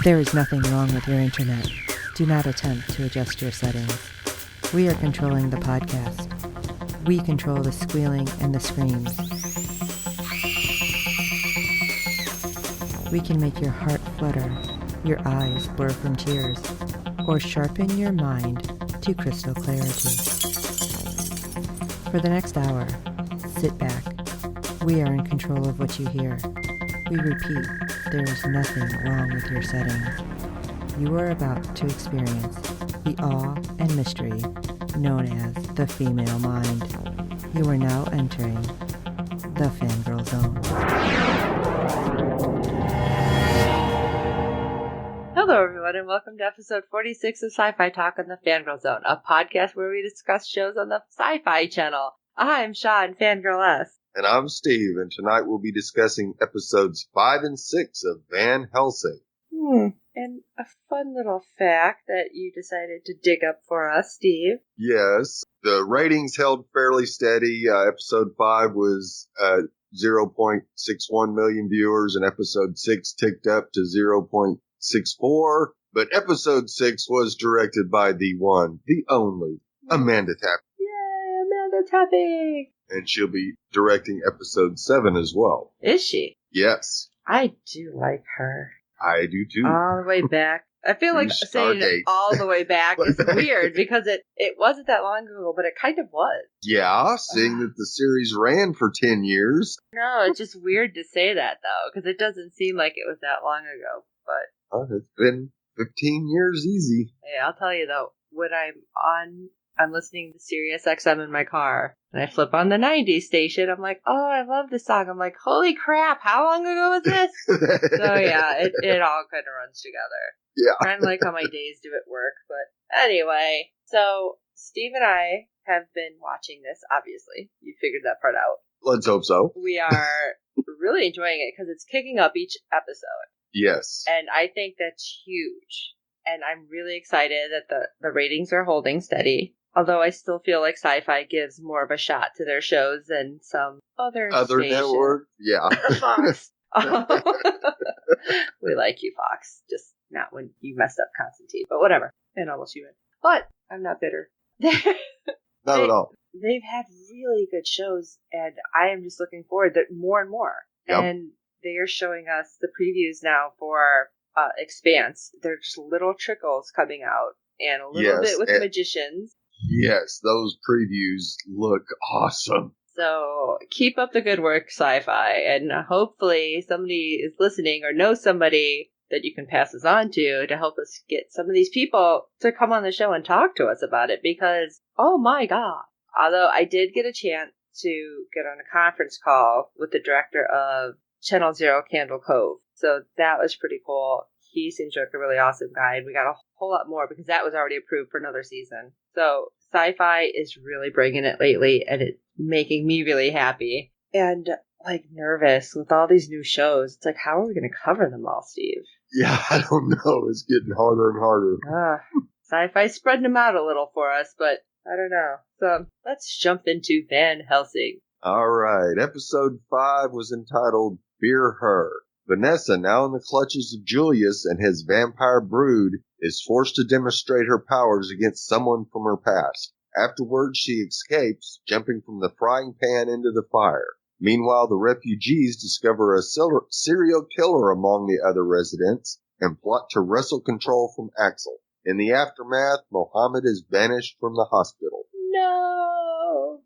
There is nothing wrong with your internet. Do not attempt to adjust your settings. We are controlling the podcast. We control the squealing and the screams. We can make your heart flutter, your eyes blur from tears, or sharpen your mind to crystal clarity. For the next hour, sit back. We are in control of what you hear. We repeat, there is nothing wrong with your settings. You are about to experience the awe and mystery known as the female mind. You are now entering the Fangirl Zone. Hello, everyone, and welcome to episode 46 of Sci-Fi Talk on the Fangirl Zone, a podcast where we discuss shows on the Sci-Fi Channel. I'm Sean, Fangirl S. And I'm Steve, and tonight we'll be discussing episodes 5 and 6 of Van Helsing. And a fun little fact that you decided to dig up for us, Steve. Yes, the ratings held fairly steady. Episode 5 was 0.61 million viewers, and episode 6 ticked up to 0.64. But episode 6 was directed by the one, the only, Amanda Tapping. Yay, Amanda Tapping! And she'll be directing episode 7 as well. Is she? Yes. I do like her. I do too. All the way back. I feel like saying it all the way back is weird because it wasn't that long ago, but it kind of was. Yeah, seeing that the series ran for 10 years. No, it's just weird to say that, though, because it doesn't seem like it was that long ago. But it's been 15 years easy. Hey, I'll tell you, though, when I'm listening to Sirius XM in my car, and I flip on the 90s station, I'm like, oh, I love this song. I'm like, holy crap, how long ago was this? So, yeah, it all kind of runs together. Yeah. Kind of like how my days do at work. But anyway, so Steve and I have been watching this, obviously. You figured that part out. Let's hope so. We are really enjoying it because it's kicking up each episode. Yes. And I think that's huge. And I'm really excited that the ratings are holding steady. Although I still feel like Sci-Fi gives more of a shot to their shows than some other stations. network. Yeah. Fox. We like you, Fox. Just not when you messed up Constantine. But whatever. And almost human. But I'm not bitter. Not at all. They've had really good shows. And I am just looking forward to more and more. Yep. And they are showing us the previews now for Expanse. They're just little trickles coming out. And a little bit with magicians. Yes, those previews look awesome. So keep up the good work, Sci-Fi, and hopefully somebody is listening or knows somebody that you can pass this on to help us get some of these people to come on the show and talk to us about it because, oh my God. Although I did get a chance to get on a conference call with the director of Channel Zero Candle Cove. So that was pretty cool. He seems like a really awesome guy, and we got a whole lot more because that was already approved for another season. So Sci-Fi is really bringing it lately, and it's making me really happy. And, nervous with all these new shows. It's like, how are we going to cover them all, Steve? Yeah, I don't know. It's getting harder and harder. Sci-Fi's spreading them out a little for us, but I don't know. So let's jump into Van Helsing. All right. Episode 5 was entitled Fear Her. Vanessa, now in the clutches of Julius and his vampire brood, is forced to demonstrate her powers against someone from her past. Afterwards, she escapes, jumping from the frying pan into the fire. Meanwhile, the refugees discover a serial killer among the other residents and plot to wrestle control from Axel. In the aftermath, Mohammed is banished from the hospital. No!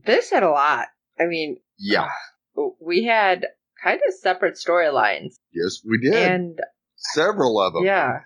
This had a lot. I mean, yeah. We had kind of separate storylines. Yes, we did. And several of them. Yeah.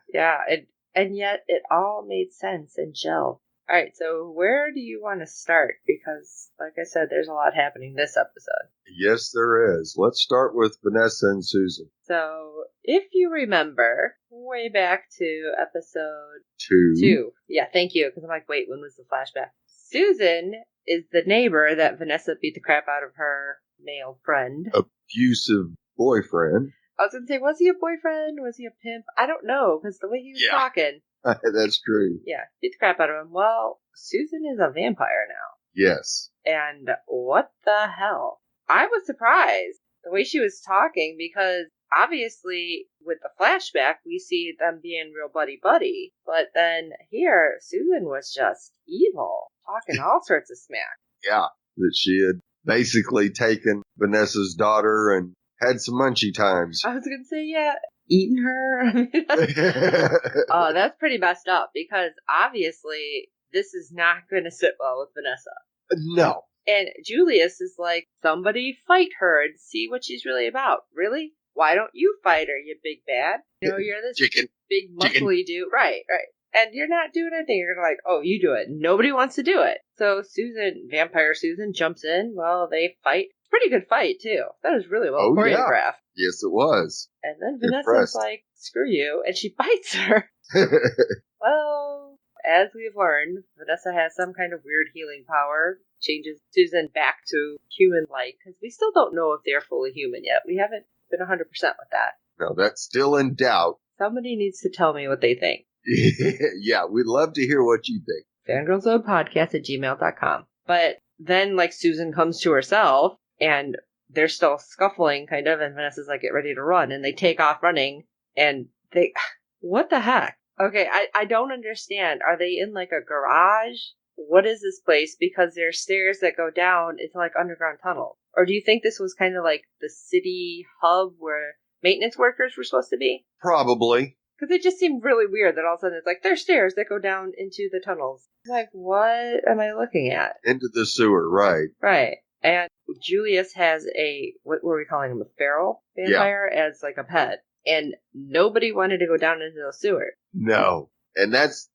And yet it all made sense and gelled. All right, so where do you want to start? Because, like I said, there's a lot happening this episode. Yes, there is. Let's start with Vanessa and Susan. So, if you remember, way back to episode 2. Yeah, thank you, because I'm like, wait, when was the flashback? Susan is the neighbor that Vanessa beat the crap out of her male friend. Abusive boyfriend. I was going to say, was he a boyfriend? Was he a pimp? I don't know, because the way he was talking. That's true. Yeah, beat the crap out of him. Well, Susan is a vampire now. Yes. And what the hell? I was surprised the way she was talking because obviously, with the flashback, we see them being real buddy-buddy. But then here, Susan was just evil, talking all sorts of smack. Yeah, that she had basically taken Vanessa's daughter and had some munchy times. I was going to say, yeah, eating her. Oh, that's pretty messed up because obviously this is not going to sit well with Vanessa. No. And Julius is like, somebody fight her and see what she's really about. Really? Why don't you fight her, you big bad? You know, you're this big muscly dude. Right. And you're not doing anything. You're like, oh, you do it. Nobody wants to do it. So Vampire Susan jumps in. Well, they fight. Pretty good fight, too. That was really well choreographed. Yeah. Yes, it was. And then Vanessa's like, screw you. And she bites her. Well, as we've learned, Vanessa has some kind of weird healing power. Changes Susan back to human-like. Because we still don't know if they're fully human yet. We haven't been 100% with that. No, that's still in doubt. Somebody needs to tell me what they think. Yeah, we'd love to hear what you think. fangirlzonepodcast@gmail.com. But then, like, Susan comes to herself, and they're still scuffling, kind of, and Vanessa's like, get ready to run, and they take off running, and they... What the heck? Okay, I don't understand. Are they in, like, a garage? What is this place? Because there's stairs that go down into, like, underground tunnels. Or do you think this was kind of like the city hub where maintenance workers were supposed to be? Probably. Because it just seemed really weird that all of a sudden it's like, there's stairs that go down into the tunnels. I'm like, what am I looking at? Into the sewer, right. Right. And Julius has what were we calling him, a feral vampire, as like a pet. And nobody wanted to go down into the sewer. No. And that's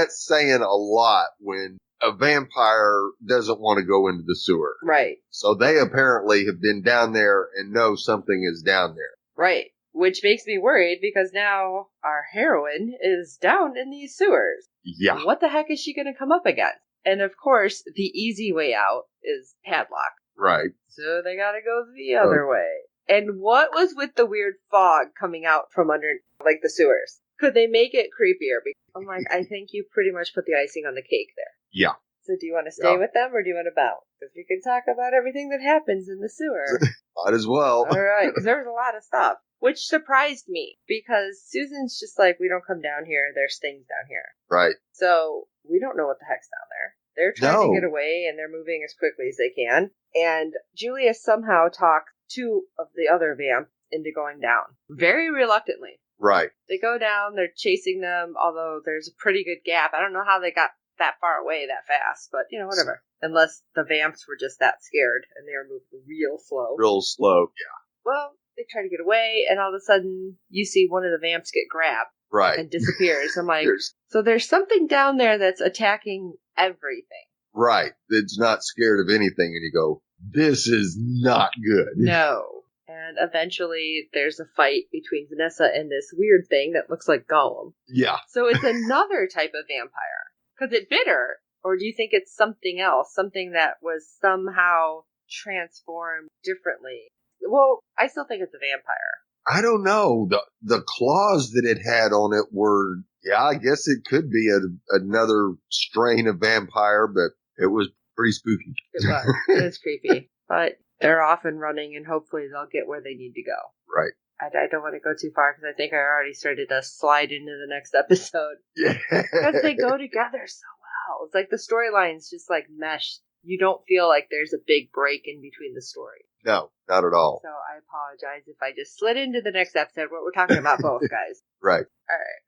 saying a lot when a vampire doesn't want to go into the sewer. Right. So they apparently have been down there and know something is down there. Right. Which makes me worried because now our heroine is down in these sewers. Yeah. What the heck is she going to come up against? And of course, the easy way out is padlock. Right. So they got to go the other way. And what was with the weird fog coming out from under, like, the sewers? Could they make it creepier? I'm like, I think you pretty much put the icing on the cake there. Yeah. So do you want to stay with them or do you want to bounce? Because we can talk about everything that happens in the sewer. Might as well. All right, because there was a lot of stuff, which surprised me because Susan's just like, we don't come down here. There's things down here. Right. So we don't know what the heck's down there. They're trying to get away and they're moving as quickly as they can. And Julius somehow talks two of the other vamps into going down very reluctantly. Right. They go down. They're chasing them, although there's a pretty good gap. I don't know how they got that far away that fast, but, you know, whatever. Unless the vamps were just that scared and they were moving real slow. Real slow, yeah. Well, they try to get away, and all of a sudden, you see one of the vamps get grabbed. Right. And disappears. I'm like, so there's something down there that's attacking everything. Right. It's not scared of anything, and you go, this is not good. No. And eventually, there's a fight between Vanessa and this weird thing that looks like Gollum. Yeah. So it's another type of vampire. Because it bit her, or do you think it's something else? Something that was somehow transformed differently? Well, I still think it's a vampire. I don't know. The claws that it had on it were, yeah, I guess it could be another strain of vampire, but it was pretty spooky. It was. It was creepy. But they're off and running, and hopefully they'll get where they need to go. Right. I don't want to go too far, because I think I already started to slide into the next episode. Yeah. Because they go together so well. It's like the storylines just like meshed. You don't feel like there's a big break in between the story. No, not at all. So I apologize if I just slid into the next episode. What we're talking about both, guys. Right.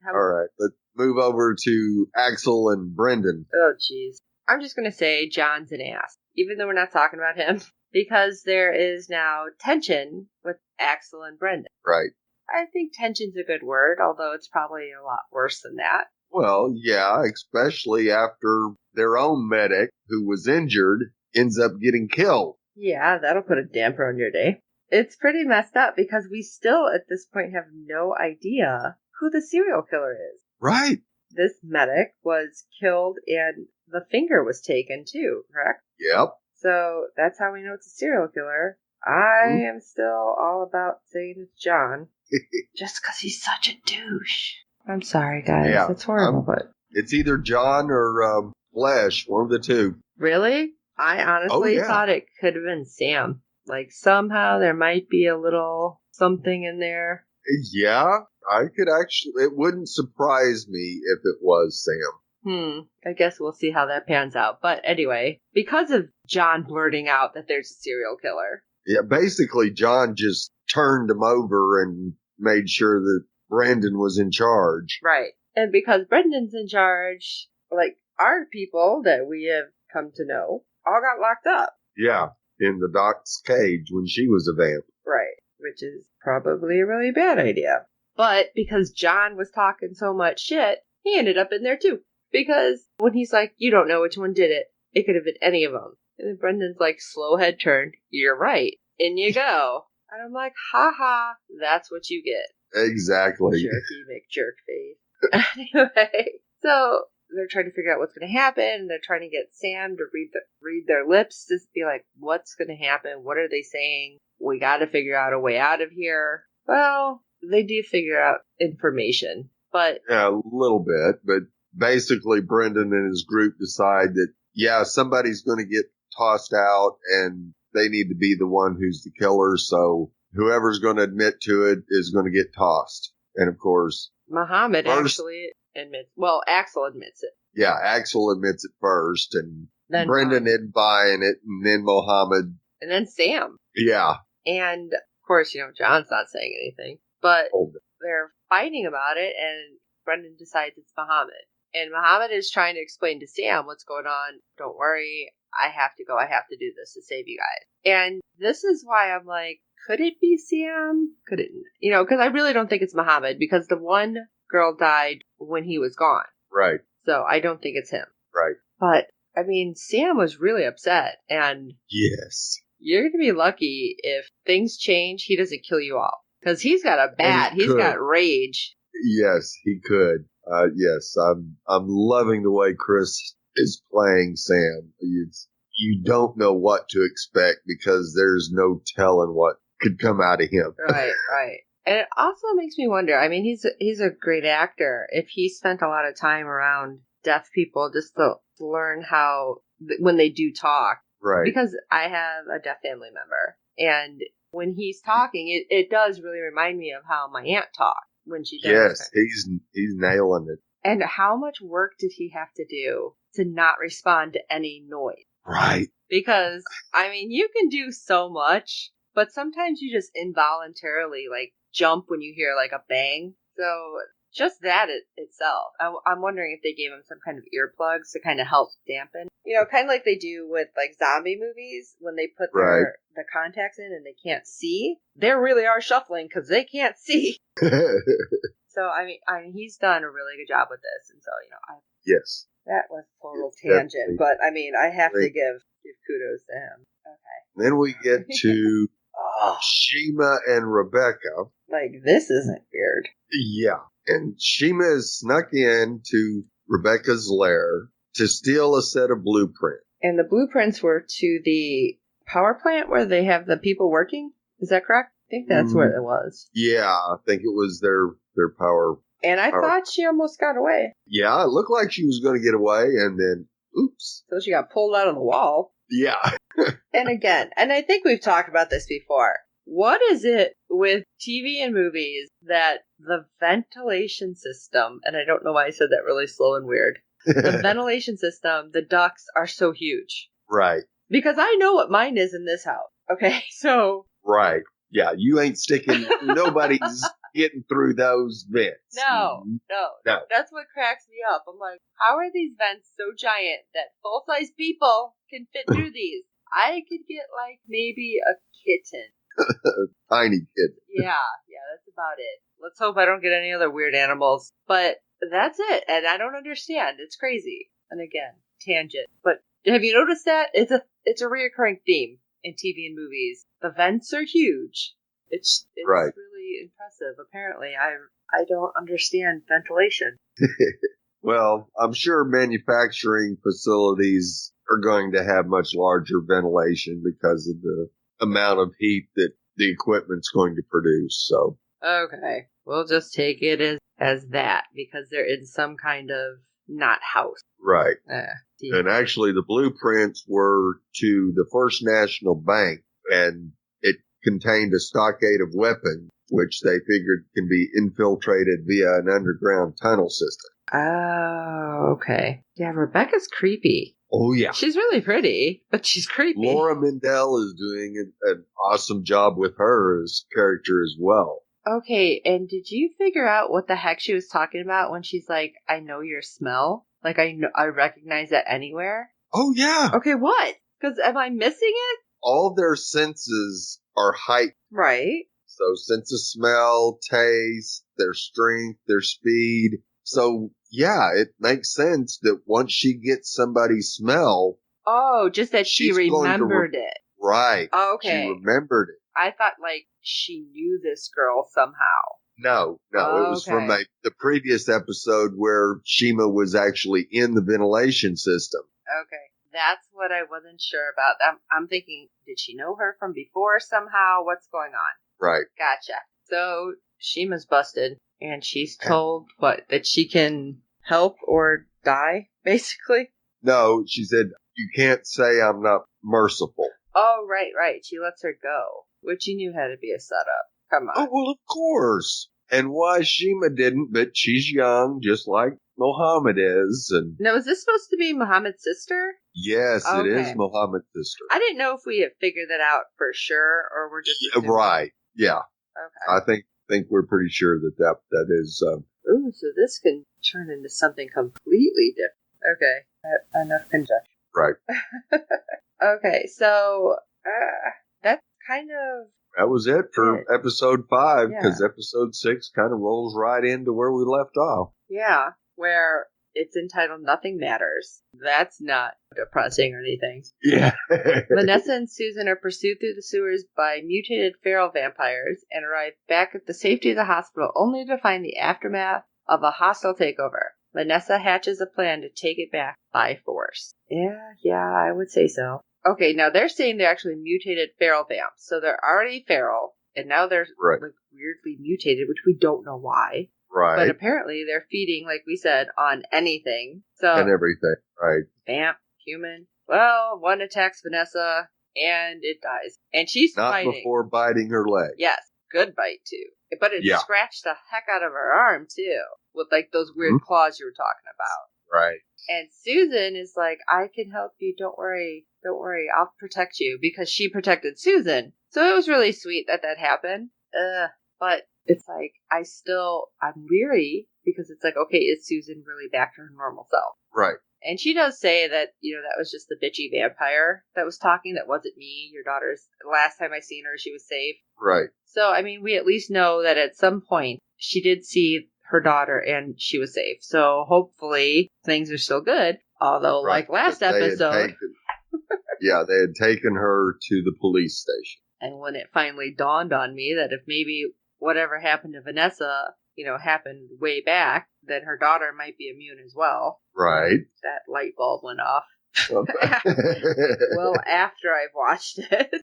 All right. Let's move over to Axel and Brendan. Oh, jeez. I'm just going to say John's an ass, even though we're not talking about him, because there is now tension with Axel and Brendan. Right. I think tension's a good word, although it's probably a lot worse than that. Well, yeah, especially after their own medic, who was injured, ends up getting killed. Yeah, that'll put a damper on your day. It's pretty messed up because we still, at this point, have no idea who the serial killer is. Right. This medic was killed and the finger was taken too, correct? Yep. So that's how we know it's a serial killer. I am still all about saying it's John. Just because he's such a douche. I'm sorry, guys. Yeah, It's horrible, but... It's either John or Flash, one of the two. Really? I honestly thought it could have been Sam. Like, somehow there might be a little something in there. Yeah, I could actually, it wouldn't surprise me if it was Sam. I guess we'll see how that pans out. But anyway, because of John blurting out that there's a serial killer. Yeah, basically John just turned him over and made sure that Brandon was in charge. Right. And because Brendan's in charge, like, our people that we have come to know all got locked up. Yeah, in the Doc's cage when she was a vamp. Right. Which is probably a really bad idea. But because John was talking so much shit, he ended up in there too. Because when he's like, you don't know which one did it, it could have been any of them. And then Brendan's like, slow head turn, you're right. In you go. And I'm like, ha, that's what you get. Exactly. Jerky McJerk face. Anyway, so they're trying to figure out what's going to happen. And they're trying to get Sam to read their lips, just be like, what's going to happen? What are they saying? We got to figure out a way out of here. Well, they do figure out information, but... Yeah, a little bit, but basically Brendan and his group decide that, yeah, somebody's going to get tossed out and they need to be the one who's the killer, so whoever's going to admit to it is going to get tossed. And of course... Muhammad actually admits... Well, Axel admits it. Yeah, Axel admits it first, and then Brendan isn't buying it, and then Muhammad... And then Sam. Yeah. And, of course, John's not saying anything. But they're fighting about it, and Brendan decides it's Muhammad. And Muhammad is trying to explain to Sam what's going on. Don't worry, I have to go. I have to do this to save you guys. And this is why I'm like, could it be Sam? Could it? Because I really don't think it's Muhammad, because the one girl died when he was gone. Right. So I don't think it's him. Right. But, I mean, Sam was really upset, and... Yes. You're going to be lucky if things change, he doesn't kill you all. Because he's got a bat. He's got rage. Yes, he could. Yes, I'm loving the way Chris is playing Sam. You don't know what to expect because there's no telling what could come out of him. Right. And it also makes me wonder, I mean, he's a great actor. If he spent a lot of time around deaf people just to learn how, when they do talk. Right. Because I have a deaf family member. And when he's talking, it does really remind me of how my aunt talked when she does. Yes, he's nailing it. And how much work did he have to do to not respond to any noise? Right. Because, I mean, you can do so much, but sometimes you just involuntarily, like, jump when you hear, like, a bang. So, just that itself. I'm wondering if they gave him some kind of earplugs to kind of help dampen. Kind of like they do with, like, zombie movies when they put the contacts in and they can't see. They really are shuffling because they can't see. So, I mean, he's done a really good job with this. And so, yes. That was a total tangent. But, I mean, I have to give kudos to him. Okay. Then we get to Shima and Rebecca. Like, this isn't weird. Yeah. And Shima has snuck in to Rebecca's lair to steal a set of blueprints. And the blueprints were to the power plant where they have the people working? Is that correct? I think that's where it was. Yeah, I think it was their power. And I thought she almost got away. Yeah, it looked like she was going to get away, and then, oops. So she got pulled out of the wall. Yeah. And again, and I think we've talked about this before. What is it with TV and movies that the ventilation system, and I don't know why I said that really slow and weird, the ventilation system, the ducts are so huge. Right. Because I know what mine is in this house. Okay, so... Right. Yeah, you ain't sticking, nobody's getting through those vents. No. That's what cracks me up. I'm like, how are these vents so giant that full-size people can fit through these? I could get, like, maybe a kitten. Tiny kitten. Yeah, that's about it. Let's hope I don't get any other weird animals. But that's it, and I don't understand. It's crazy. And again, tangent. But have you noticed that? It's a reoccurring theme in TV and movies. The vents are huge. It's right. Really impressive. Apparently, I don't understand ventilation. Well, I'm sure manufacturing facilities are going to have much larger ventilation because of the amount of heat that the equipment's going to produce. So okay, we'll just take it as that because they're in some kind of not house. Right. And actually, the blueprints were to the First National Bank, and it contained a stockade of weapons, which they figured can be infiltrated via an underground tunnel system. Oh, okay. Yeah, Rebecca's creepy. Oh, yeah. She's really pretty, but she's creepy. Laura Mendel is doing an awesome job with her as character as well. Okay, and did you figure out what the heck she was talking about when she's like, I know your smell? Like, I recognize that anywhere? Oh, yeah. Okay, what? Because am I missing it? All their senses are heightened. Right. So sense of smell, taste, their strength, their speed. So, yeah, it makes sense that once she gets somebody's smell. Oh, just that she remembered it. Right. Oh, okay. She remembered it. I thought, like, she knew this girl somehow. No, it was from the previous episode where Shima was actually in the ventilation system. Okay. That's what I wasn't sure about. I'm thinking, did she know her from before somehow? What's going on? Right. Gotcha. So Shima's busted, and she's told that she can help or die, basically? No, she said, you can't say I'm not merciful. Oh, right. She lets her go, which you knew had to be a setup. Come on. Oh, well, of course. And why Shima didn't, but she's young, just like Mohammed is. And now, is this supposed to be Muhammad's sister? Yes, okay. It is Muhammad's sister. I didn't know if we had figured that out for sure, or we're just assuming. Right. Yeah. Okay. I think we're pretty sure that is. Ooh, so this can turn into something completely different. Okay, enough conjecture. Right. Okay, so that's kind of. That was it for episode 5, because episode 6 kind of rolls right into where we left off. Yeah, where it's entitled Nothing Matters. That's not depressing or anything. Yeah. Vanessa and Susan are pursued through the sewers by mutated feral vampires and arrive back at the safety of the hospital only to find the aftermath of a hostile takeover. Vanessa hatches a plan to take it back by force. Yeah, I would say so. Okay, now they're saying they're actually mutated feral vamps. So they're already feral, and now they're like weirdly mutated, which we don't know why. Right. But apparently they're feeding, like we said, on anything. So and everything, right. Vamp, human. Well, one attacks Vanessa, and it dies. And she's fighting. Not before biting her leg. Yes, good bite, too. But it scratched the heck out of her arm, too. With, like, those weird claws you were talking about. Right. And Susan is like, I can help you. Don't worry, I'll protect you. Because she protected Susan. So it was really sweet that happened. But it's like, I'm weary. Because it's like, okay, is Susan really back to her normal self? Right. And she does say that, that was just the bitchy vampire that was talking. That wasn't me. Your daughter's, last time I seen her, she was safe. Right. So, I mean, we at least know that at some point she did see her daughter and she was safe. So hopefully things are still good. Although, like last episode. They had taken her to the police station. And when it finally dawned on me that if maybe whatever happened to Vanessa, happened way back, then her daughter might be immune as well. Right. That light bulb went off. Well, after I've watched it.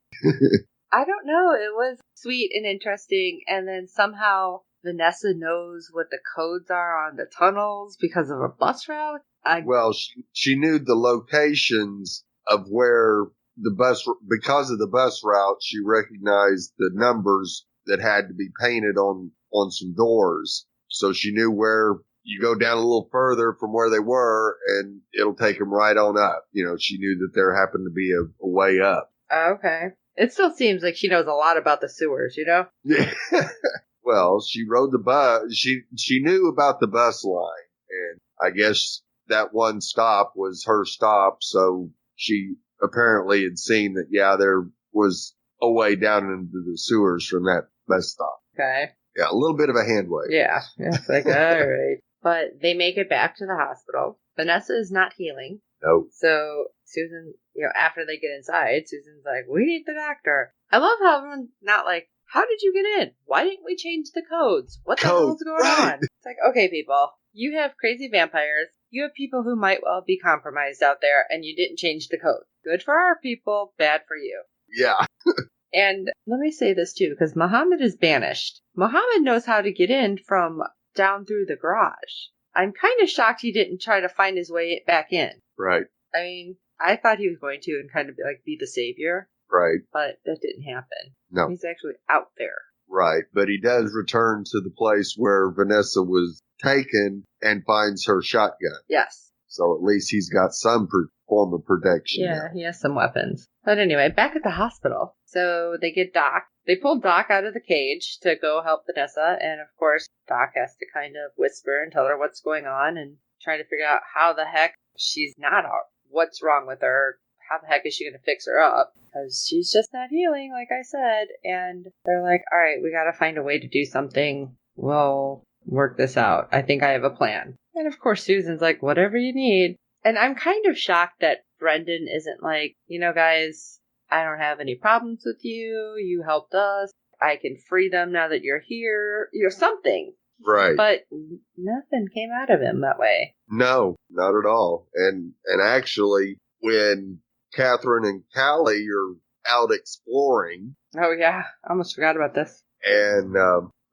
I don't know. It was sweet and interesting. And then somehow Vanessa knows what the codes are on the tunnels because of a bus route. Well, she knew the locations of where the bus, because of the bus route, she recognized the numbers that had to be painted on some doors. So she knew where you go down a little further from where they were and it'll take them right on up. She knew that there happened to be a way up. Okay. It still seems like she knows a lot about the sewers, Yeah. Well, she rode the bus. She knew about the bus line, and I guess that one stop was her stop. So she apparently had seen that, there was a way down into the sewers from that bus stop. Okay. Yeah, a little bit of a hand wave. Yeah. It's like, all right. But they make it back to the hospital. Vanessa is not healing. Nope. So Susan, after they get inside, Susan's like, we need the doctor. I love how everyone's not like, how did you get in? Why didn't we change the codes? What the hell is going on? It's like, okay, people, you have crazy vampires. You have people who might well be compromised out there, and you didn't change the code. Good for our people, bad for you. Yeah. And let me say this, too, because Muhammad is banished. Muhammad knows how to get in from down through the garage. I'm kind of shocked he didn't try to find his way back in. Right. I mean, I thought he was going to and kind of be the savior. Right. But that didn't happen. No. He's actually out there. Right. But he does return to the place where Vanessa was taken and finds her shotgun. Yes. So at least he's got some form of protection. Yeah, now. he has some weapons. But anyway, back at the hospital. So they get Doc. They pull Doc out of the cage to go help Vanessa. And of course, Doc has to kind of whisper and tell her what's going on and try to figure out how the heck she's not out. What's wrong with her? How the heck is she going to fix her up? Because she's just not healing, like I said. And they're like, all right, we got to find a way to do something. We'll work this out. I think I have a plan. And of course, Susan's like, whatever you need. And I'm kind of shocked that Brendan isn't like, guys, I don't have any problems with you. You helped us. I can free them now that you're here. Something. Right. But nothing came out of him that way. No, not at all. And actually, when Catherine and Callie are out exploring. Oh, yeah. I almost forgot about this. And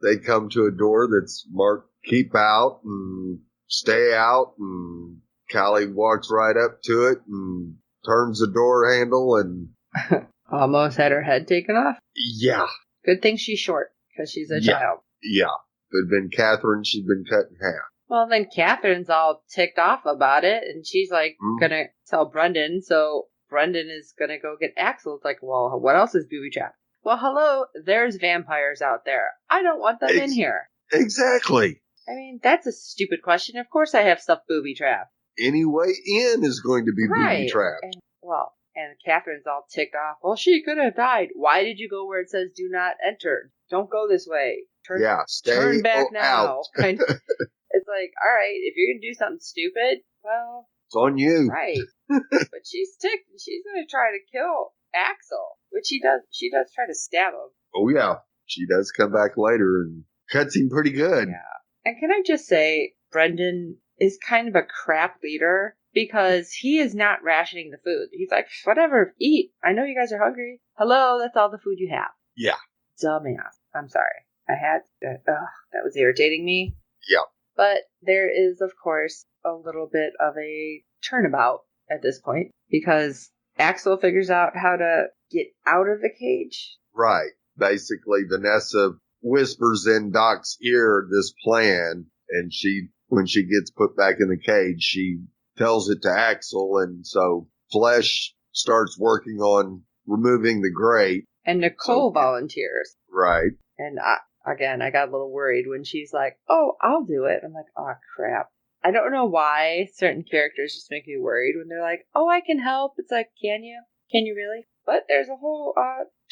they come to a door that's marked keep out and stay out. And Callie walks right up to it and turns the door handle and... Almost had her head taken off. Yeah. Good thing she's short because she's a child. Yeah. If it had been Catherine, she'd been cut in half. Well, then Catherine's all ticked off about it, and she's like gonna tell Brendan, so Brendan is gonna go get Axel. It's like, well, what else is booby trapped? Well, hello, there's vampires out there. I don't want them in here. Exactly. I mean, that's a stupid question. Of course I have stuff booby trapped. Any way in is going to be booby trapped. And Catherine's all ticked off. Well, she could have died. Why did you go where it says do not enter? Don't go this way. Turn back now. It's like, all right, if you're going to do something stupid, well... It's on you. Right. But she's ticked, and she's going to try to kill Axel, which she does. She does try to stab him. Oh, yeah. She does come back later and cuts him pretty good. Yeah. And can I just say, Brendan is kind of a crap leader because he is not rationing the food. He's like, whatever, eat. I know you guys are hungry. Hello, that's all the food you have. Yeah. Dumbass. I'm sorry. That was irritating me. Yeah. But there is, of course, a little bit of a turnabout at this point because Axel figures out how to get out of the cage. Right. Basically, Vanessa whispers in Doc's ear this plan, and when she gets put back in the cage, she tells it to Axel, and so Flesh starts working on removing the grate. And Nicole volunteers. Right. And I got a little worried when she's like, oh, I'll do it. I'm like, oh, crap. I don't know why certain characters just make me worried when they're like, oh, I can help. It's like, can you? Can you really? But there's a whole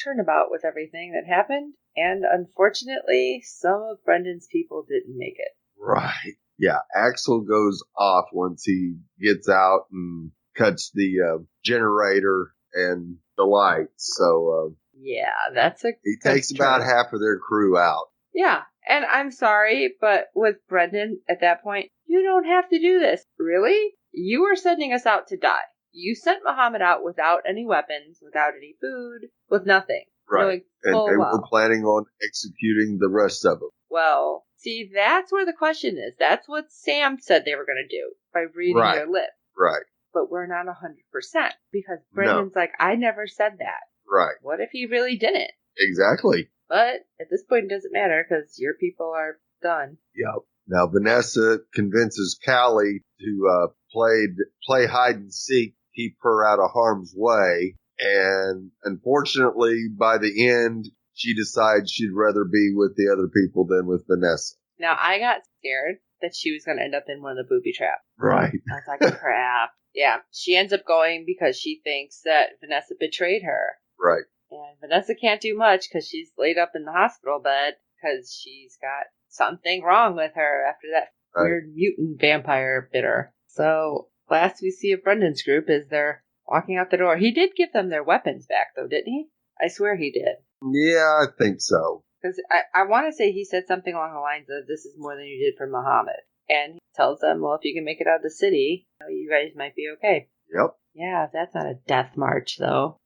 turnabout with everything that happened. And unfortunately, some of Brendan's people didn't make it. Right. Yeah. Axel goes off once he gets out and cuts the generator and the lights. So, yeah, that's he takes about half of their crew out. Yeah. And I'm sorry, but with Brendan at that point, you don't have to do this. Really? You were sending us out to die. You sent Muhammad out without any weapons, without any food, with nothing. Right. And they were planning on executing the rest of them. Well, see, that's where the question is. That's what Sam said they were going to do by reading their lip. Right. But we're not 100% because Brendan's like, I never said that. Right. What if he really didn't? Exactly. But at this point, it doesn't matter because your people are done. Yep. Now, Vanessa convinces Callie to play hide and seek, keep her out of harm's way. And unfortunately, by the end, she decides she'd rather be with the other people than with Vanessa. Now, I got scared that she was going to end up in one of the booby traps. Right. I was like, crap. Yeah, she ends up going because she thinks that Vanessa betrayed her. Right. And Vanessa can't do much because she's laid up in the hospital bed because she's got something wrong with her after that weird mutant vampire bit her. So, last we see of Brendan's group is they're walking out the door. He did give them their weapons back, though, didn't he? I swear he did. Yeah, I think so. Because I want to say he said something along the lines of, this is more than you did for Muhammad. And he tells them, well, if you can make it out of the city, you guys might be okay. Yep. Yeah, that's not a death march, though.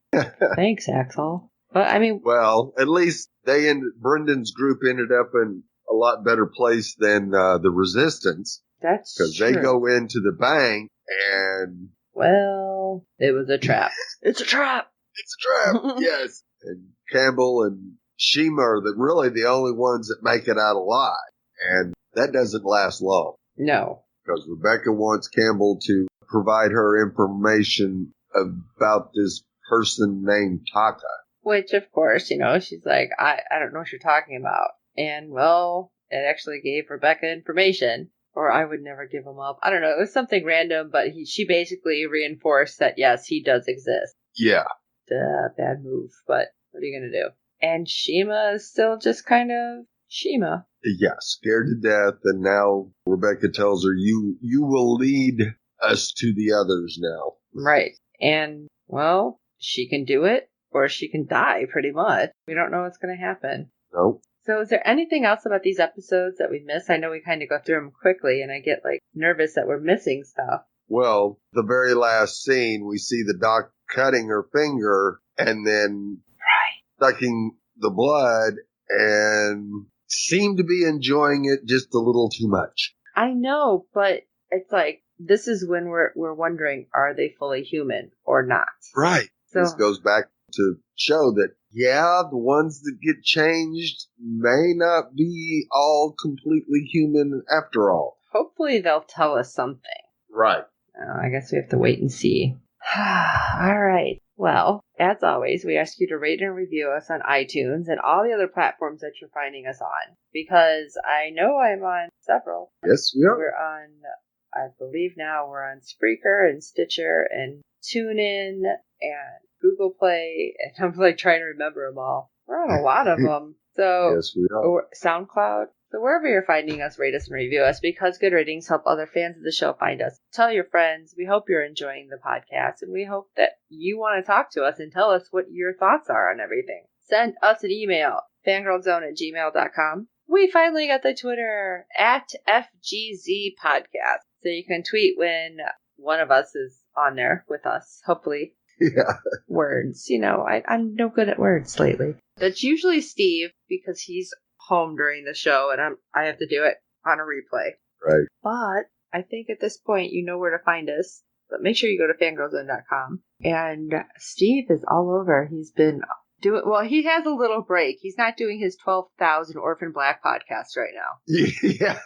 Thanks, Axel. But, I mean... Well, at least Brendan's group ended up in a lot better place than the Resistance. That's true. Because they go into the bank and... Well, it was a trap. It's a trap! It's a trap. Yes. And Campbell and Shima are really the only ones that make it out alive. And that doesn't last long. No. Because Rebecca wants Campbell to provide her information about this person named Taka. Which, of course, she's like, I don't know what you're talking about. And, well, it actually gave Rebecca information. Or I would never give him up. I don't know. It was something random, but she basically reinforced that, yes, he does exist. Yeah. Bad move, but what are you going to do? And Shima is still just kind of Shima. Yeah, scared to death. And now Rebecca tells her, you will lead us to the others now. Right. And, well, she can do it or she can die pretty much. We don't know what's going to happen. Nope. So is there anything else about these episodes that we missed? I know we kind of go through them quickly and I get nervous that we're missing stuff. Well, the very last scene, we see the doc cutting her finger and then sucking the blood and seem to be enjoying it just a little too much. I know, but it's this is when we're wondering, are they fully human or not? Right. So, this goes back to show that, yeah, the ones that get changed may not be all completely human after all. Hopefully they'll tell us something. Right. I guess we have to wait and see. All right. Well, as always, we ask you to rate and review us on iTunes and all the other platforms that you're finding us on. Because I know I'm on several. Yes, we are. We're on, I believe now we're on Spreaker and Stitcher and TuneIn and Google Play. And I'm trying to remember them all. We're on a lot of them. So, yes, we are. Or SoundCloud. So wherever you're finding us, rate us and review us because good ratings help other fans of the show find us. Tell your friends. We hope you're enjoying the podcast and we hope that you want to talk to us and tell us what your thoughts are on everything. Send us an email, fangirlzone@gmail.com. We finally got the Twitter @FGZpodcast. So you can tweet when one of us is on there with us, hopefully. Yeah. Words. I'm no good at words lately. That's usually Steve because he's home during the show and I have to do it on a replay. Right. But I think at this point you know where to find us. But make sure you go to fangirlzone.com. And Steve is all over. He's been he has a little break. He's not doing his 12,000 Orphan Black podcast right now. Yeah.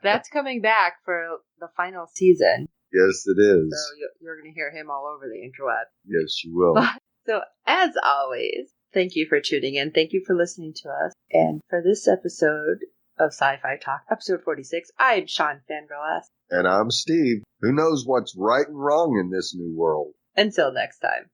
That's coming back for the final season. Yes, it is. So you're going to hear him all over the interweb. Yes, you will. So as always, thank you for tuning in. Thank you for listening to us. And for this episode of Sci-Fi Talk, episode 46, I'm Sean Fangirl. And I'm Steve. Who knows what's right and wrong in this new world? Until next time.